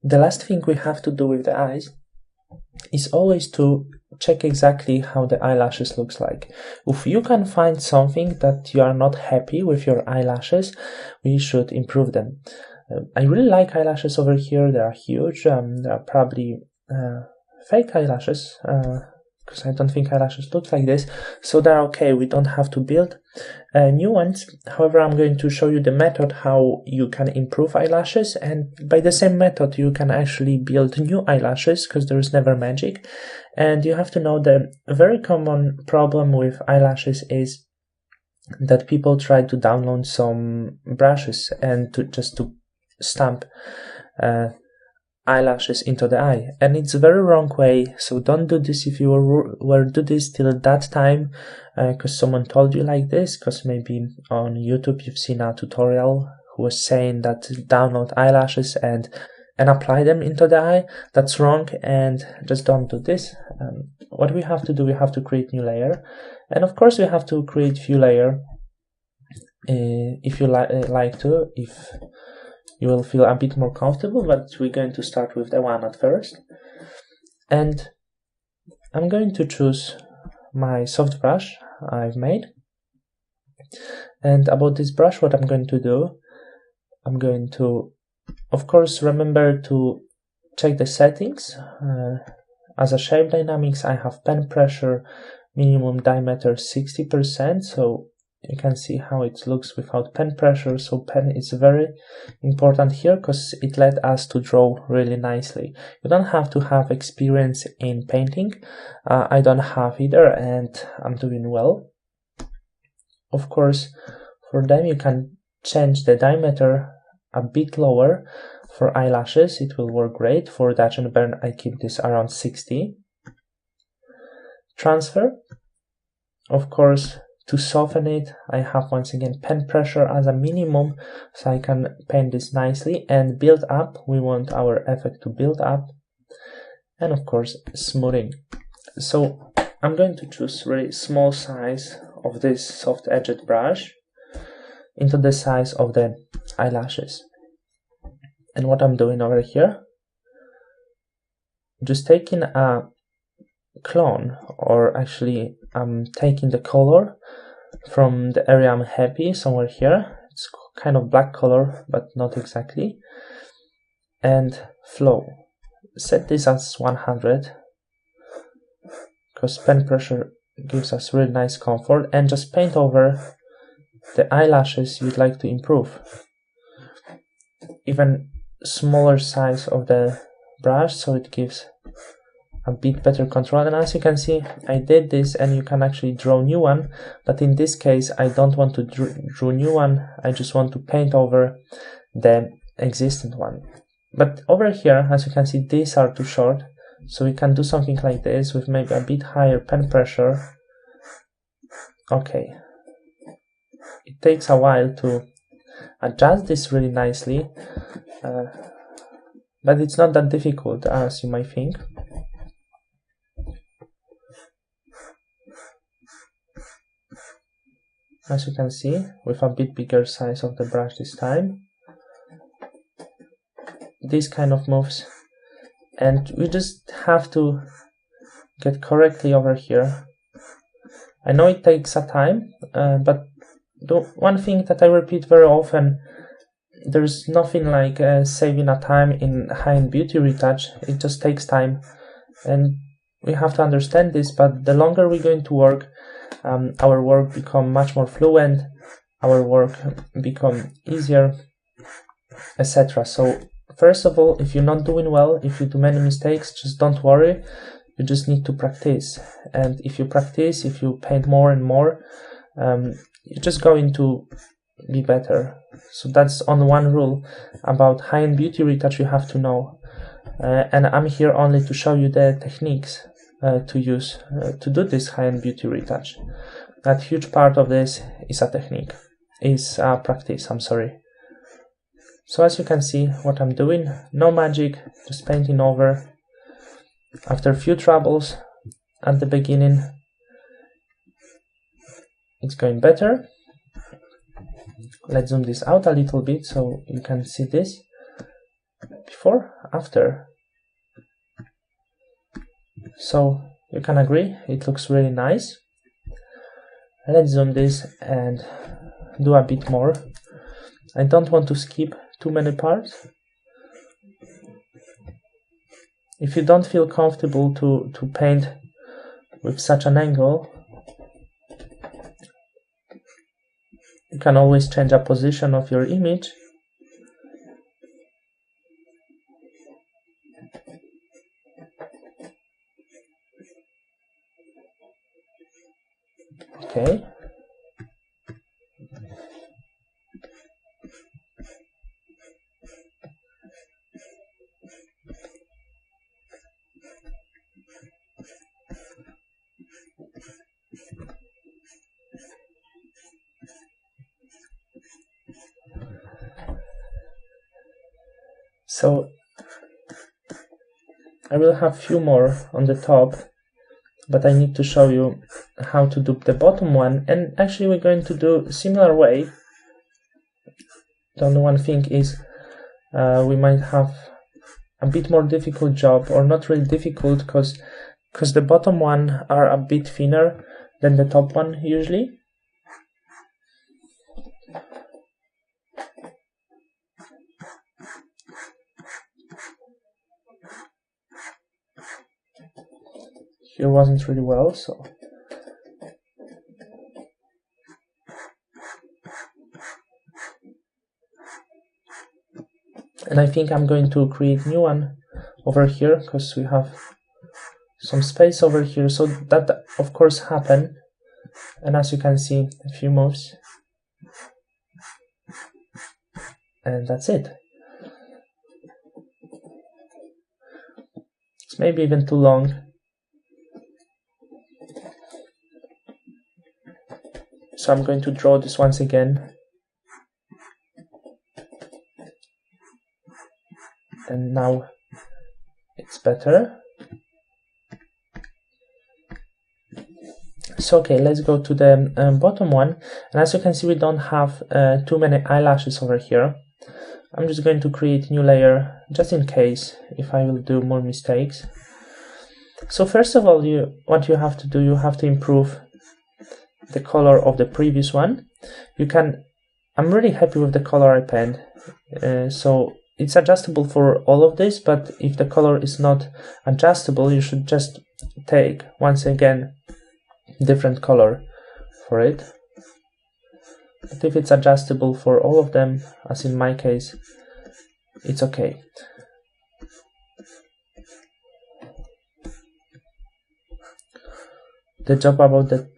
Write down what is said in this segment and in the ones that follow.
The last thing we have to do with the eyes is always to check exactly how the eyelashes looks like. If you can find something that you are not happy with your eyelashes, we should improve them. I really like eyelashes over here. They are huge. They are probably fake eyelashes, because I don't think eyelashes look like this, so they're okay. We don't have to build new ones. However, I'm going to show you the method how you can improve eyelashes, and by the same method you can actually build new eyelashes, because there is never magic. And you have to know the very common problem with eyelashes is that people try to download some brushes and to stamp eyelashes into the eye, and it's a very wrong way. So don't do this if you were do this till that time because someone told you like this, because maybe on YouTube you've seen a tutorial who was saying that download eyelashes and apply them into the eye. That's wrong, and just don't do this. What we have to do, we have to create new layer, and of course we have to create few layer if you like to, if you will feel a bit more comfortable, but we're going to start with the one at first. And I'm going to choose my soft brush I've made. And about this brush, what I'm going to do, I'm going to, of course, remember to check the settings. As a shape dynamics, I have pen pressure, minimum diameter 60%, so you can see how it looks without pen pressure. So pen is very important here because it led us to draw really nicely. You don't have to have experience in painting. I don't have either, and I'm doing well. Of course, for them you can change the diameter a bit lower. For eyelashes it will work great. For Dutch and Burn I keep this around 60. Transfer, of course, to soften it, I have once again pen pressure as a minimum, so I can paint this nicely. And build up, we want our effect to build up. And of course, smoothing. So I'm going to choose really small size of this soft edged brush into the size of the eyelashes. And what I'm doing over here, just taking a clone, or actually I'm taking the color from the area I'm happy, somewhere here. It's kind of black color, but not exactly. And flow, set this as 100 because pen pressure gives us really nice comfort, and just paint over the eyelashes you'd like to improve. Even smaller size of the brush, so it gives a bit better control. And as you can see, I did this, and you can actually draw new one, but in this case I don't want to draw new one. I just want to paint over the existing one. But over here, as you can see, these are too short, so we can do something like this with maybe a bit higher pen pressure. Okay, it takes a while to adjust this really nicely, but it's not that difficult as you might think. As you can see, with a bit bigger size of the brush this time, these kind of moves, and we just have to get correctly over here. I know it takes a time, but the one thing that I repeat very often, there's nothing like saving a time in high-end beauty retouch. It just takes time, and we have to understand this. But the longer we're going to work, our work become much more fluent, our work become easier, etc. So first of all, if you're not doing well, if you do many mistakes, just don't worry. You just need to practice, and if you practice, if you paint more and more, you're just going to be better. So that's on one rule about high-end beauty retouch you have to know, and I'm here only to show you the techniques to use to do this high-end beauty retouch. That huge part of this is a technique, is practice, I'm sorry. So as you can see, what I'm doing, no magic, just painting over. After a few troubles at the beginning, it's going better. Let's zoom this out a little bit so you can see this. before, after. So you can agree, it looks really nice. Let's zoom this and do a bit more. I don't want to skip too many parts. If you don't feel comfortable to paint with such an angle, you can always change a position of your image. Okay. So I will have few more on the top, but I need to show you how to do the bottom one, and actually we're going to do a similar way. The only one thing is we might have a bit more difficult job, or not really difficult, because the bottom one are a bit thinner than the top one usually. Here wasn't really well, so and I think I'm going to create new one over here because we have some space over here, so that of course happened. And as you can see, a few moves, and that's it. It's maybe even too long. So I'm going to draw this once again. And now it's better. So okay, let's go to the bottom one. And as you can see, we don't have too many eyelashes over here. I'm just going to create a new layer just in case if I will do more mistakes. So first of all, what you have to do, you have to improve the color of the previous one. I'm really happy with the color I paint. So it's adjustable for all of this, but if the color is not adjustable, you should just take once again different color for it. But if it's adjustable for all of them, as in my case, it's okay. The job about the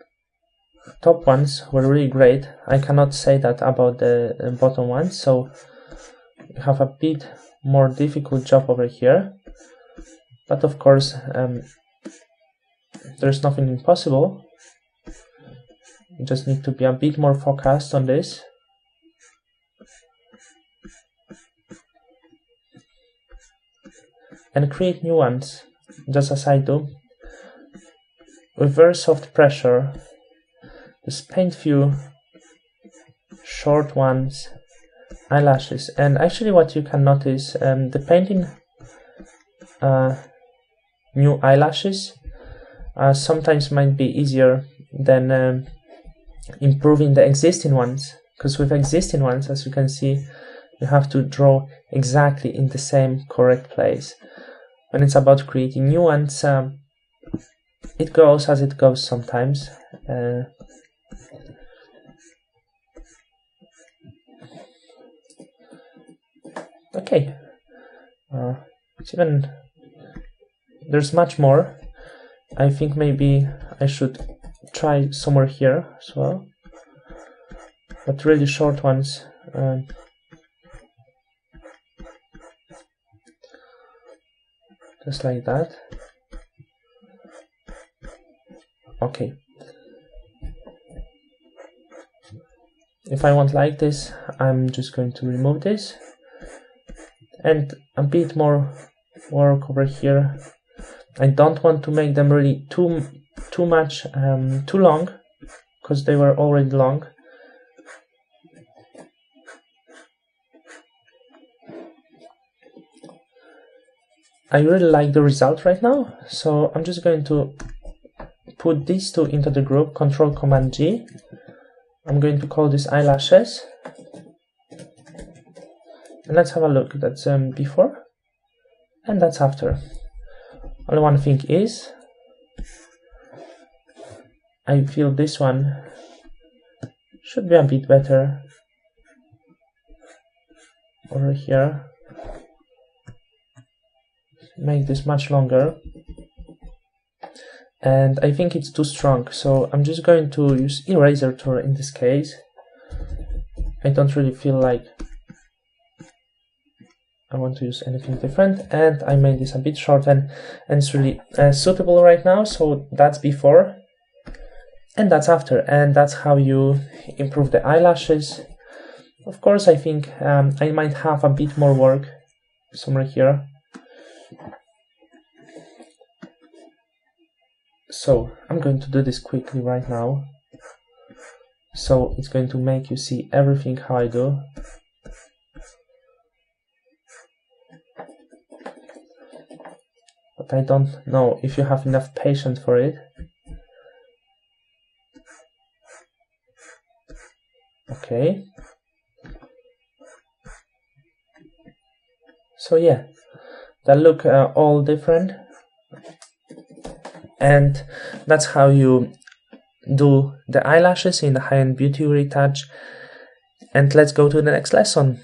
top ones were really great. I cannot say that about the bottom ones, so you have a bit more difficult job over here. But of course, there's nothing impossible. You just need to be a bit more focused on this. And create new ones, just as I do. With very soft pressure, just paint few short ones, eyelashes. And actually what you can notice, the painting new eyelashes sometimes might be easier than improving the existing ones, because with existing ones, as you can see, you have to draw exactly in the same correct place. When it's about creating new ones, it goes as it goes sometimes. Okay, there's much more. I think maybe I should try somewhere here as well, but really short ones. Just like that. Okay. If I want like this, I'm just going to remove this. And a bit more work over here. I don't want to make them really too long, because they were already long. I really like the result right now, so I'm just going to put these two into the group, Control Command G. I'm going to call this eyelashes. And let's have a look. That's before and that's after. Only one thing is, I feel this one should be a bit better over here. Make this much longer. And I think it's too strong, so I'm just going to use eraser tool in this case. I don't really feel like I want to use anything different, and I made this a bit shortened, and it's really suitable right now. So that's before and that's after, and that's how you improve the eyelashes. Of course, I think I might have a bit more work somewhere here. So I'm going to do this quickly right now. So it's going to make you see everything how I do. But I don't know if you have enough patience for it. Okay. So yeah, they look all different. And that's how you do the eyelashes in the high-end beauty retouch. And let's go to the next lesson.